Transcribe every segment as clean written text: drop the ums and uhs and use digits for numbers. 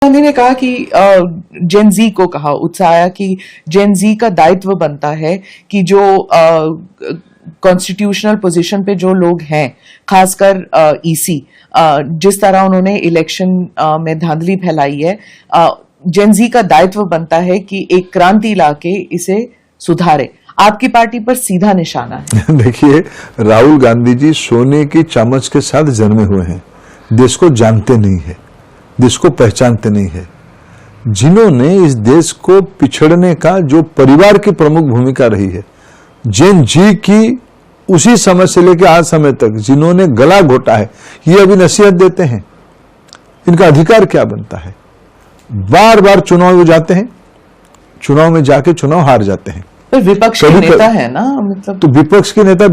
गांधी ने कहा कि जेन जी को कहा, उत्साह कि जेन जी का दायित्व बनता है कि जो कॉन्स्टिट्यूशनल पोजीशन पे जो लोग हैं, खासकर ईसी, जिस तरह उन्होंने इलेक्शन में धांधली फैलाई है, जेन जी का दायित्व बनता है कि एक क्रांति लाके इसे सुधारे। आपकी पार्टी पर सीधा निशाना है। देखिए, राहुल गांधी जी सोने की चम्मच के साथ जन्मे हुए हैं, देश को जानते नहीं है, देश को पहचानते नहीं है। जिन्होंने इस देश को पिछड़ने का जो परिवार की प्रमुख भूमिका रही है, जेन जी की उसी समय से लेकर आज समय तक जिन्होंने गला घोटा है, ये अभी नसीहत देते हैं। इनका अधिकार क्या बनता है? बार बार चुनाव में जाते हैं, चुनाव में जाके चुनाव हार जाते हैं। तो विपक्ष के नेता है ना, मतलब तो विपक्ष के नेता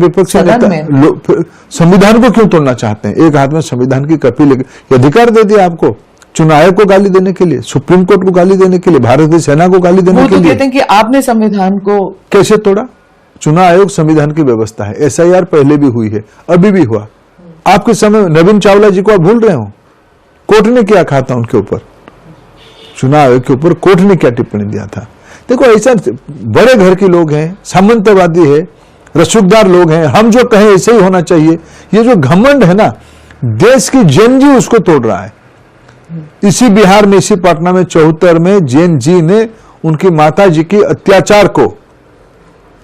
संविधान को क्यों तोड़ना चाहते हैं? एक हाथ में संविधान की कॉपी लेकर अधिकार दे दिया आपको चुनाव आयोग को गाली देने के लिए, सुप्रीम कोर्ट को गाली देने के लिए, भारतीय सेना को गाली देने के लिए। कहते हैं कि आपने संविधान को कैसे तोड़ा? चुनाव आयोग संविधान की व्यवस्था है, एसआईआर पहले भी हुई है, अभी भी हुआ। आपके समय नवीन चावला जी को आप भूल रहे हो? कोर्ट ने क्या कहा था उनके ऊपर? चुनाव आयोग के ऊपर कोर्ट ने क्या टिप्पणी दिया था? देखो, ऐसा बड़े घर के लोग हैं, सामंतवादी है, रसूखदार लोग हैं, हम जो कहें ऐसे ही होना चाहिए, ये जो घमंड है ना, देश की जेन जी उसको तोड़ रहा है। इसी बिहार में, इसी पटना में 74 में जेन जी ने उनकी माता जी की अत्याचार को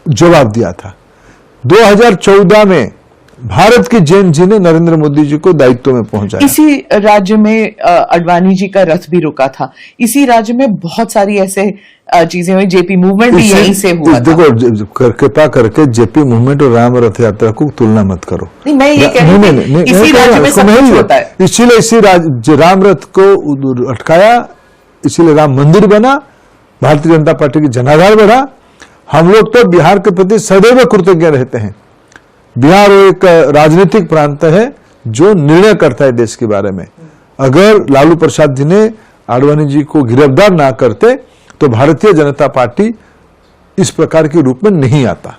जवाब दिया था। 2014 में भारत की जेन जी ने नरेंद्र मोदी जी को दायित्व में पहुंचाया। इसी राज्य में अडवाणी जी का रथ भी रुका था। इसी राज्य में बहुत सारी ऐसे चीजें हुई। जेपी मूवमेंट भी यहीं से हुआ था। देखो, कृपा करके जेपी मूवमेंट और राम रथ यात्रा को तुलना मत करो। नहीं, मैं ये कह रही हूं इसी राज्य में सब कुछ होता है। इसीलिए इसी राज्य राम रथ को अटकाया, इसीलिए राम मंदिर बना, भारतीय जनता पार्टी की जनाधार बढ़ा। हम लोग तो बिहार के प्रति सदैव कृतज्ञ रहते हैं। बिहार एक राजनीतिक प्रांत है जो निर्णय करता है देश के बारे में। अगर लालू प्रसाद जी ने आडवाणी जी को गिरफ्तार ना करते तो भारतीय जनता पार्टी इस प्रकार के रूप में नहीं आता।